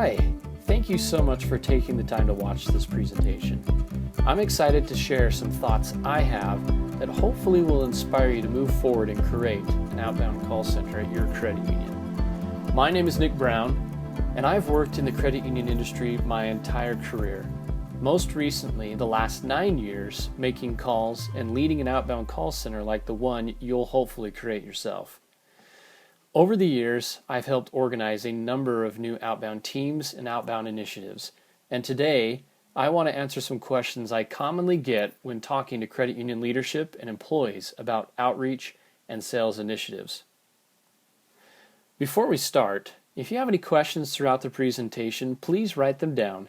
Hi, thank you so much for taking the time to watch this presentation. I'm excited to share some thoughts I have that hopefully will inspire you to move forward and create an outbound call center at your credit union. My name is Nick Brown, and I've worked in the credit union industry my entire career. Most recently, the last 9 years, making calls and leading an outbound call center like the one you'll hopefully create yourself. Over the years, I've helped organize a number of new outbound teams and outbound initiatives, and today I want to answer some questions I commonly get when talking to credit union leadership and employees about outreach and sales initiatives. Before we start, if you have any questions throughout the presentation, please write them down.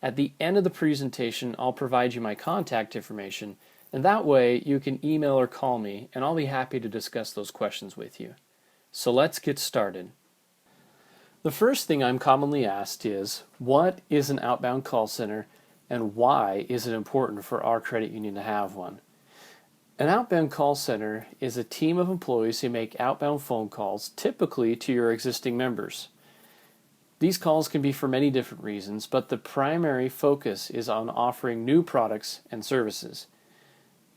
At the end of the presentation, I'll provide you my contact information, and that way you can email or call me, and I'll be happy to discuss those questions with you. So let's get started. The first thing I'm commonly asked is, what is an outbound call center and why is it important for our credit union to have one? An outbound call center is a team of employees who make outbound phone calls, typically to your existing members. These calls can be for many different reasons, but the primary focus is on offering new products and services.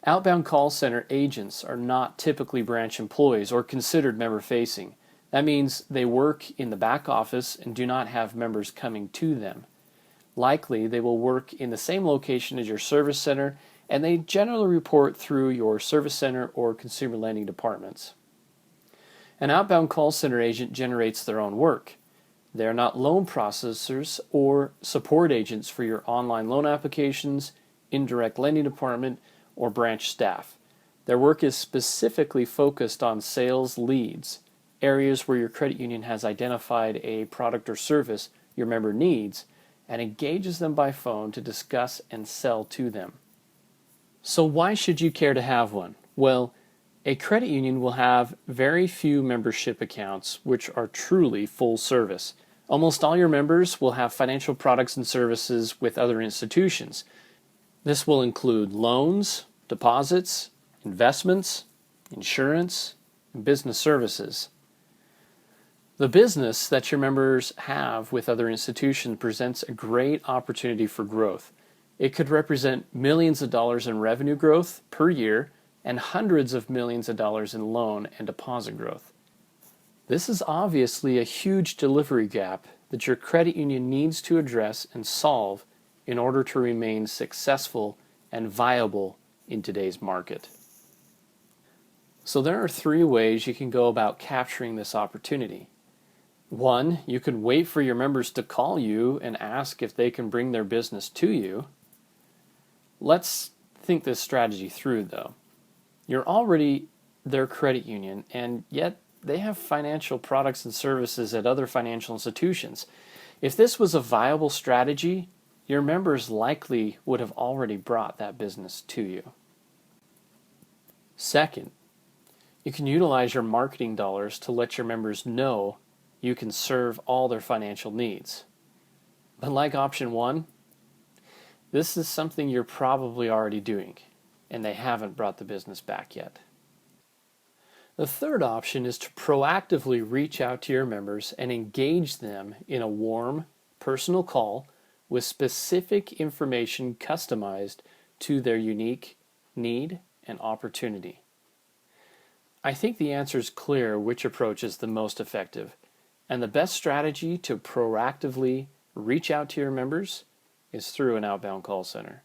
Outbound call center agents are not typically branch employees or considered member-facing. That means they work in the back office and do not have members coming to them. Likely, they will work in the same location as your service center, and they generally report through your service center or consumer lending departments. An outbound call center agent generates their own work. They are not loan processors or support agents for your online loan applications, indirect lending department, or branch staff. Their work is specifically focused on sales leads, areas where your credit union has identified a product or service your member needs, and engages them by phone to discuss and sell to them. So why should you care to have one? Well, a credit union will have very few membership accounts which are truly full service. Almost all your members will have financial products and services with other institutions. This will include loans, deposits, investments, insurance, and business services. The business that your members have with other institutions presents a great opportunity for growth. It could represent millions of dollars in revenue growth per year and hundreds of millions of dollars in loan and deposit growth. This is obviously a huge delivery gap that your credit union needs to address and solve in order to remain successful and viable in today's market. So there are 3 ways you can go about capturing this opportunity. 1, you can wait for your members to call you and ask if they can bring their business to you. Let's think this strategy through though. You're already their credit union, and yet they have financial products and services at other financial institutions. If this was a viable strategy, your members likely would have already brought that business to you. Second, you can utilize your marketing dollars to let your members know you can serve all their financial needs. But like option 1, this is something you're probably already doing, and they haven't brought the business back yet. The third option is to proactively reach out to your members and engage them in a warm, personal call with specific information customized to their unique need and opportunity. I think the answer is clear which approach is the most effective, and the best strategy to proactively reach out to your members is through an outbound call center.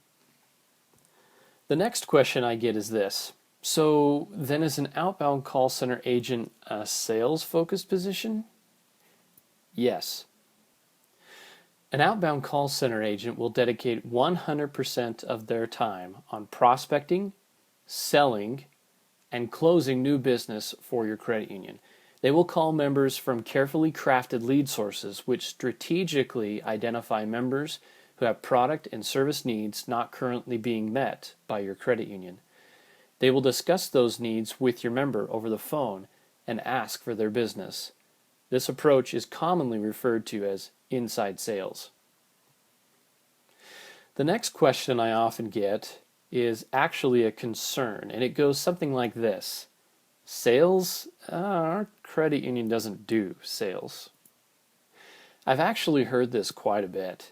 The next question I get is this: so then is an outbound call center agent a sales-focused position? Yes. An outbound call center agent will dedicate 100% of their time on prospecting, selling, and closing new business for your credit union. They will call members from carefully crafted lead sources which strategically identify members who have product and service needs not currently being met by your credit union. They will discuss those needs with your member over the phone and ask for their business. This approach is commonly referred to as inside sales. The next question I often get is actually a concern, and it goes something like this: sales? Our credit union doesn't do sales. I've actually heard this quite a bit.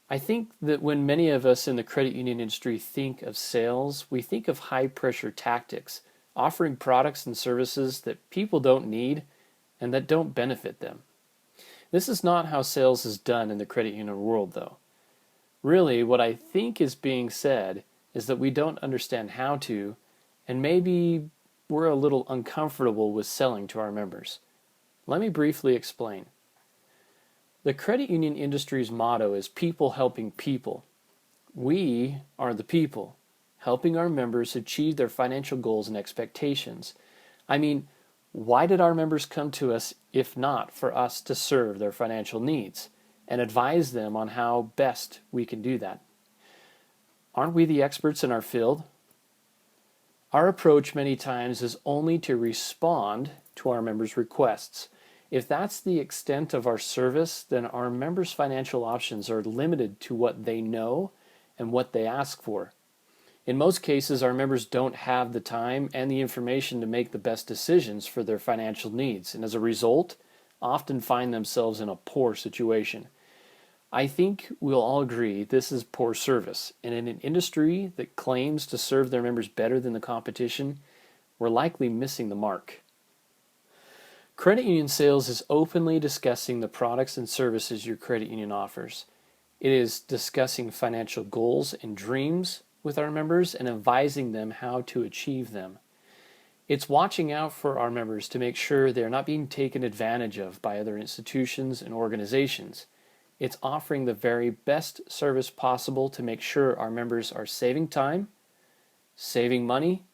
I think that when many of us in the credit union industry think of sales, we think of high-pressure tactics, offering products and services that people don't need and that don't benefit them. This is not how sales is done in the credit union world, though. Really, what I think is being said is that we don't understand how to, and maybe we're a little uncomfortable with selling to our members. Let me briefly explain. The credit union industry's motto is people helping people. We are the people, helping our members achieve their financial goals and expectations. I mean, why did our members come to us if not for us to serve their financial needs and advise them on how best we can do that? Aren't we the experts in our field? Our approach many times is only to respond to our members' requests. If that's the extent of our service, then our members' financial options are limited to what they know and what they ask for. In most cases, our members don't have the time and the information to make the best decisions for their financial needs, and as a result, often find themselves in a poor situation. I think we'll all agree this is poor service, and in an industry that claims to serve their members better than the competition, we're likely missing the mark. Credit union sales is openly discussing the products and services your credit union offers. It is discussing financial goals and dreams with our members and advising them how to achieve them. It's watching out for our members to make sure they're not being taken advantage of by other institutions and organizations. It's offering the very best service possible to make sure our members are saving time, saving money,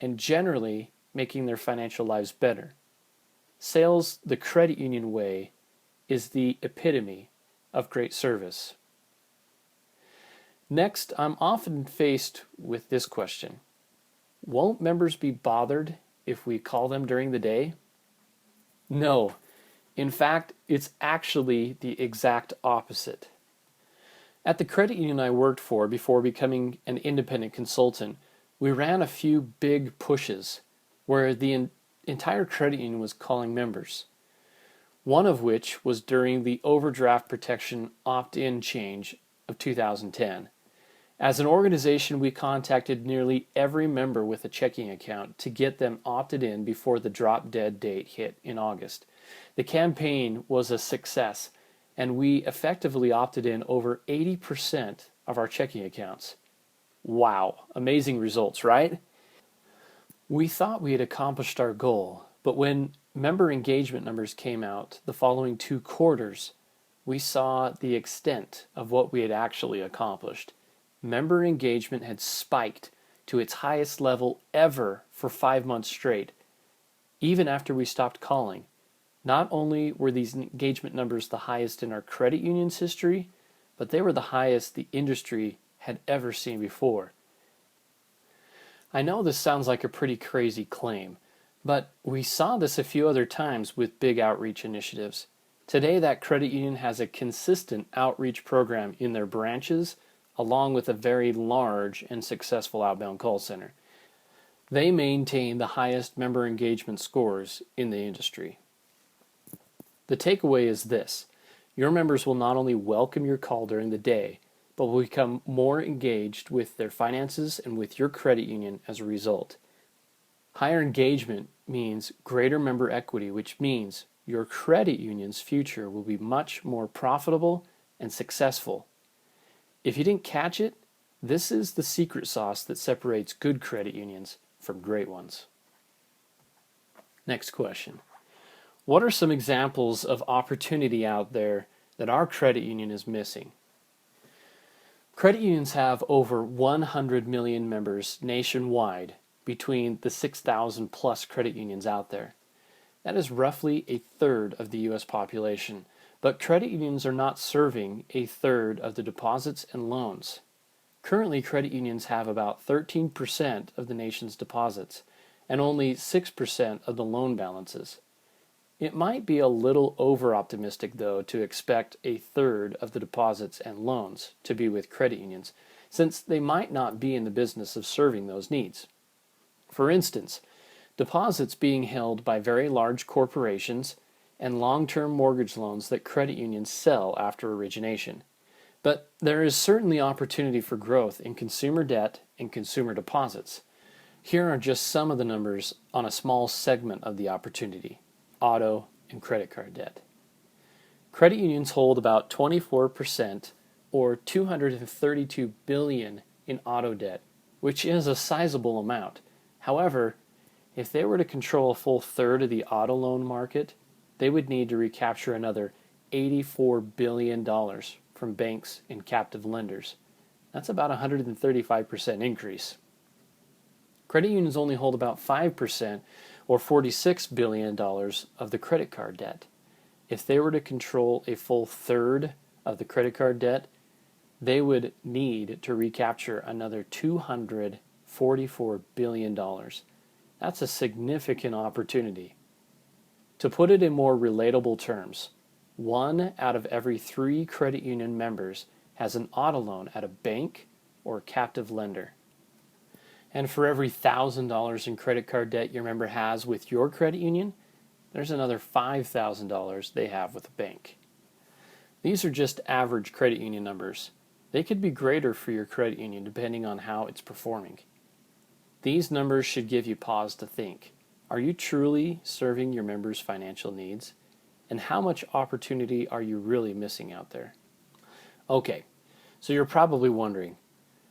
and generally making their financial lives better. Sales the credit union way is the epitome of great service. Next, I'm often faced with this question. Won't members be bothered if we call them during the day? No. In fact, it's actually the exact opposite. At the credit union I worked for before becoming an independent consultant, we ran a few big pushes where the entire credit union was calling members. One of which was during the overdraft protection opt-in change of 2010. As an organization, we contacted nearly every member with a checking account to get them opted in before the drop-dead date hit in August. The campaign was a success, and we effectively opted in over 80% of our checking accounts. Wow, amazing results, right? We thought we had accomplished our goal, but when member engagement numbers came out the following 2 quarters, we saw the extent of what we had actually accomplished. Member engagement had spiked to its highest level ever for 5 months straight, even after we stopped calling. Not only were these engagement numbers the highest in our credit union's history, but they were the highest the industry had ever seen before. I know this sounds like a pretty crazy claim, but we saw this a few other times with big outreach initiatives. Today, that credit union has a consistent outreach program in their branches, along with a very large and successful outbound call center. They maintain the highest member engagement scores in the industry. The takeaway is this: your members will not only welcome your call during the day, but will become more engaged with their finances and with your credit union as a result. Higher engagement means greater member equity, which means your credit union's future will be much more profitable and successful. If you didn't catch it, this is the secret sauce that separates good credit unions from great ones. Next question. What are some examples of opportunity out there that our credit union is missing? Credit unions have over 100 million members nationwide between the 6,000 plus credit unions out there. That is roughly a third of the U.S. population, but credit unions are not serving a third of the deposits and loans. Currently, credit unions have about 13% of the nation's deposits and only 6% of the loan balances. It might be a little over-optimistic, though, to expect a third of the deposits and loans to be with credit unions, since they might not be in the business of serving those needs. For instance, deposits being held by very large corporations and long-term mortgage loans that credit unions sell after origination. But there is certainly opportunity for growth in consumer debt and consumer deposits. Here are just some of the numbers on a small segment of the opportunity: auto and credit card debt. Credit unions hold about 24% or $232 billion in auto debt, which is a sizable amount. However, if they were to control a full third of the auto loan market, they would need to recapture another $84 billion from banks and captive lenders. That's about a 135% increase. Credit unions only hold about 5% or $46 billion of the credit card debt. If they were to control a full third of the credit card debt, they would need to recapture another $244 billion. That's a significant opportunity. To put it in more relatable terms, 1 out of every 3 credit union members has an auto loan at a bank or captive lender. And for every $1,000 in credit card debt your member has with your credit union, there's another $5,000 they have with a bank. These are just average credit union numbers. They could be greater for your credit union depending on how it's performing. These numbers should give you pause to think. Are you truly serving your members' financial needs? And how much opportunity are you really missing out there? Okay, so you're probably wondering,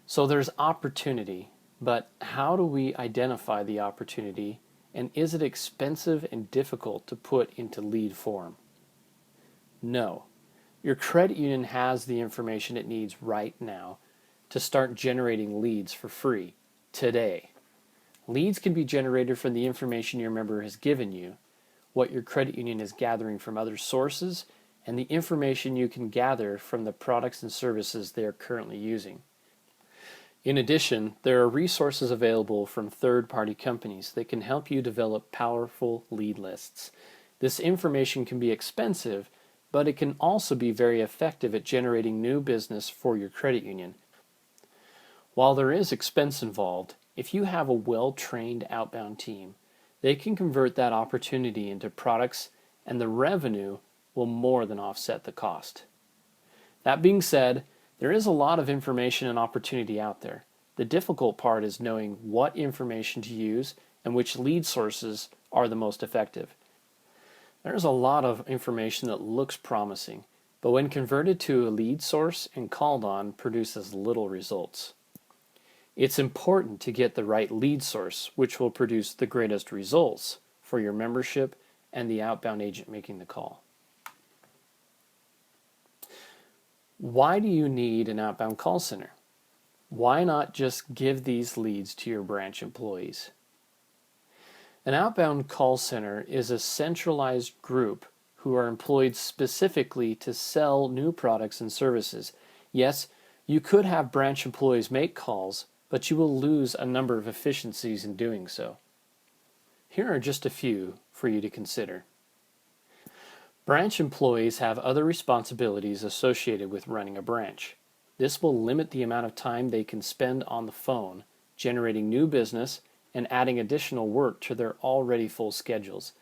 so there's opportunity, but how do we identify the opportunity, and is it expensive and difficult to put into lead form? No. Your credit union has the information it needs right now to start generating leads for free today. Leads can be generated from the information your member has given you, what your credit union is gathering from other sources, and the information you can gather from the products and services they are currently using. In addition, there are resources available from third-party companies that can help you develop powerful lead lists. This information can be expensive, but it can also be very effective at generating new business for your credit union. While there is expense involved, if you have a well-trained outbound team, they can convert that opportunity into products, and the revenue will more than offset the cost. That being said, there is a lot of information and opportunity out there. The difficult part is knowing what information to use and which lead sources are the most effective. There's a lot of information that looks promising, but when converted to a lead source and called on, produces little results. It's important to get the right lead source, which will produce the greatest results for your membership and the outbound agent making the call. Why do you need an outbound call center? Why not just give these leads to your branch employees? An outbound call center is a centralized group who are employed specifically to sell new products and services. Yes, you could have branch employees make calls, but you will lose a number of efficiencies in doing so. Here are just a few for you to consider. Branch employees have other responsibilities associated with running a branch. This will limit the amount of time they can spend on the phone, generating new business, and adding additional work to their already full schedules.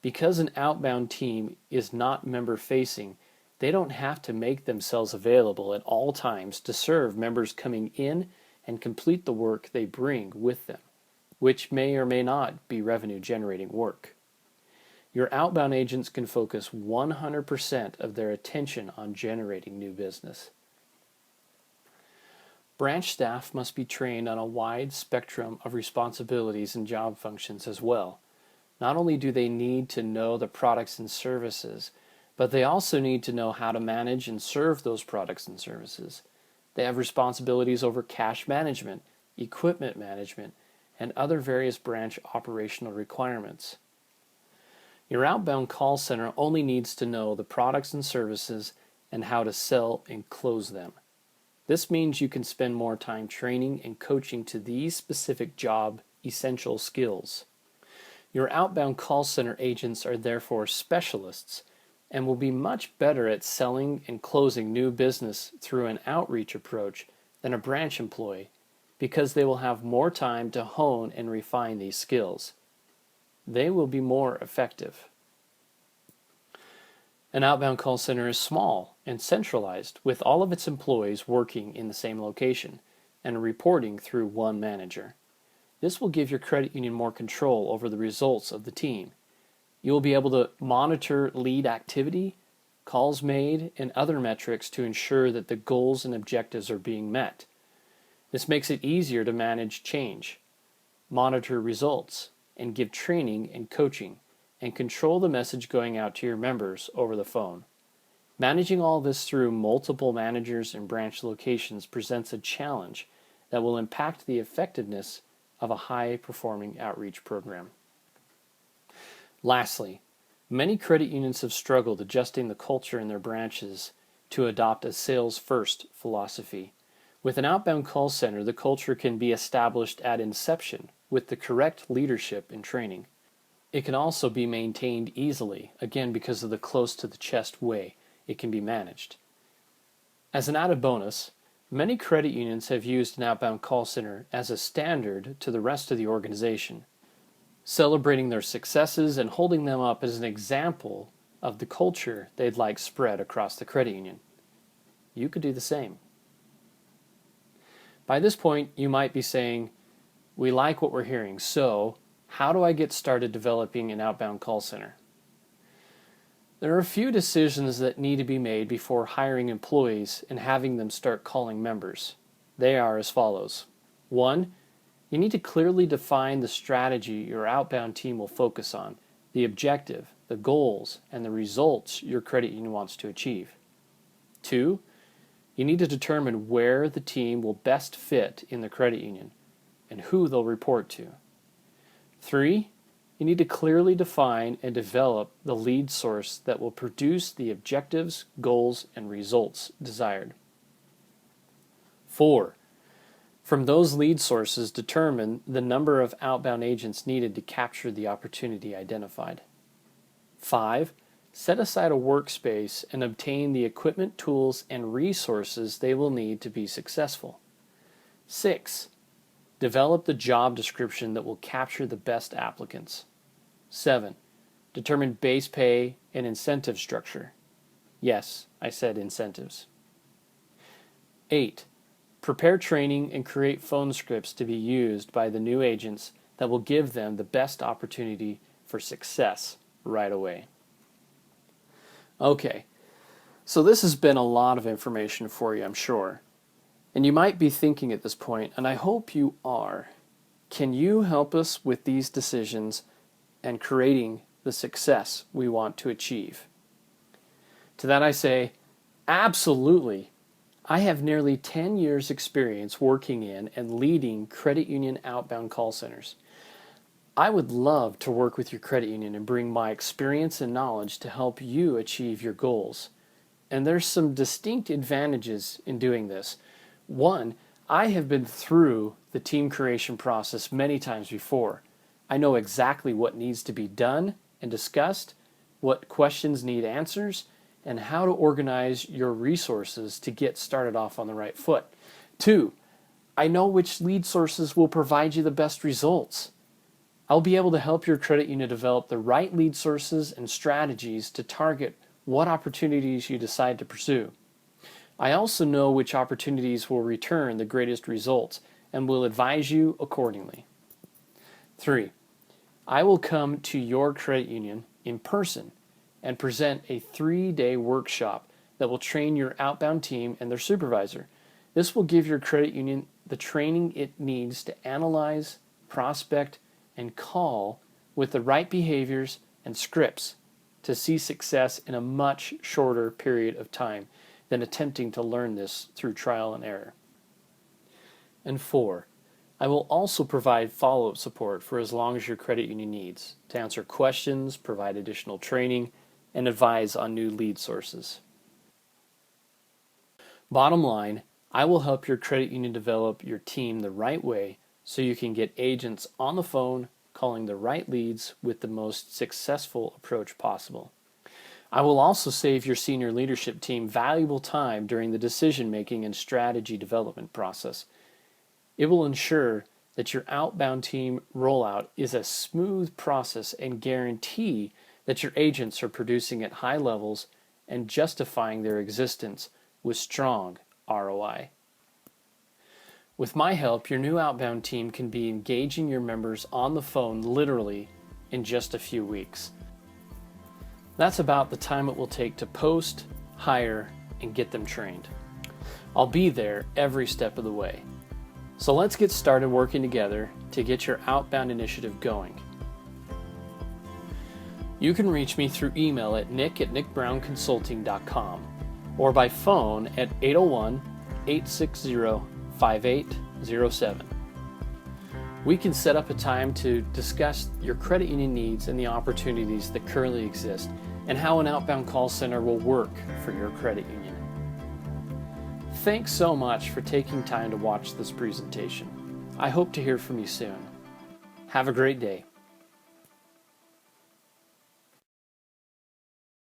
Because an outbound team is not member-facing, they don't have to make themselves available at all times to serve members coming in and complete the work they bring with them, which may or may not be revenue-generating work. Your outbound agents can focus 100% of their attention on generating new business. Branch staff must be trained on a wide spectrum of responsibilities and job functions as well. Not only do they need to know the products and services, but they also need to know how to manage and serve those products and services. They have responsibilities over cash management, equipment management, and other various branch operational requirements. Your outbound call center only needs to know the products and services and how to sell and close them. This means you can spend more time training and coaching to these specific job essential skills. Your outbound call center agents are therefore specialists and will be much better at selling and closing new business through an outreach approach than a branch employee, because they will have more time to hone and refine these skills. They will be more effective. An outbound call center is small and centralized, with all of its employees working in the same location and reporting through one manager. This will give your credit union more control over the results of the team. You will be able to monitor lead activity, calls made, and other metrics to ensure that the goals and objectives are being met. This makes it easier to manage change, monitor results, and give training and coaching, and control the message going out to your members over the phone. Managing all this through multiple managers and branch locations presents a challenge that will impact the effectiveness of a high-performing outreach program. Lastly, many credit unions have struggled adjusting the culture in their branches to adopt a sales-first philosophy. With an outbound call center, the culture can be established at inception with the correct leadership and training. It can also be maintained easily, again because of the close-to-the-chest way it can be managed. As an added bonus, many credit unions have used an outbound call center as a standard to the rest of the organization, celebrating their successes and holding them up as an example of the culture they'd like spread across the credit union. You could do the same. By this point, you might be saying, "We like what we're hearing, so how do I get started developing an outbound call center?" There are a few decisions that need to be made before hiring employees and having them start calling members. They are as follows. 1. You need to clearly define the strategy your outbound team will focus on, the objective, the goals, and the results your credit union wants to achieve. 2. You need to determine where the team will best fit in the credit union and who they'll report to. 3. You need to clearly define and develop the lead source that will produce the objectives, goals, and results desired. 4. From those lead sources, determine the number of outbound agents needed to capture the opportunity identified. 5. Set aside a workspace and obtain the equipment, tools, and resources they will need to be successful. 6. Develop the job description that will capture the best applicants. 7. Determine base pay and incentive structure. Yes, I said incentives. 8. Prepare training and create phone scripts to be used by the new agents that will give them the best opportunity for success right away. Okay, so this has been a lot of information for you, I'm sure. And you might be thinking at this point, and I hope you are, can you help us with these decisions and creating the success we want to achieve? To that I say, absolutely. I have nearly 10 years experience working in and leading credit union outbound call centers. I would love to work with your credit union and bring my experience and knowledge to help you achieve your goals. And there's some distinct advantages in doing this. One, I have been through the team creation process many times before. I know exactly what needs to be done and discussed, what questions need answers, and how to organize your resources to get started off on the right foot. 2, I know which lead sources will provide you the best results. I'll be able to help your credit union develop the right lead sources and strategies to target what opportunities you decide to pursue. I also know which opportunities will return the greatest results and will advise you accordingly. 3, I will come to your credit union in person and present a 3-day workshop that will train your outbound team and their supervisor. This will give your credit union the training it needs to analyze, prospect, and call with the right behaviors and scripts to see success in a much shorter period of time than attempting to learn this through trial and error. And 4, I will also provide follow-up support for as long as your credit union needs to answer questions, provide additional training, and advise on new lead sources. Bottom line, I will help your credit union develop your team the right way so you can get agents on the phone calling the right leads with the most successful approach possible. I will also save your senior leadership team valuable time during the decision-making and strategy development process. It will ensure that your outbound team rollout is a smooth process and guarantee that your agents are producing at high levels and justifying their existence with strong ROI. With my help, your new outbound team can be engaging your members on the phone literally in just a few weeks. That's about the time it will take to post, hire, and get them trained. I'll be there every step of the way. So let's get started working together to get your outbound initiative going. You can reach me through email at nick@nickbrownconsulting.com or by phone at 801-860-5807. We can set up a time to discuss your credit union needs and the opportunities that currently exist and how an outbound call center will work for your credit union. Thanks so much for taking time to watch this presentation. I hope to hear from you soon. Have a great day.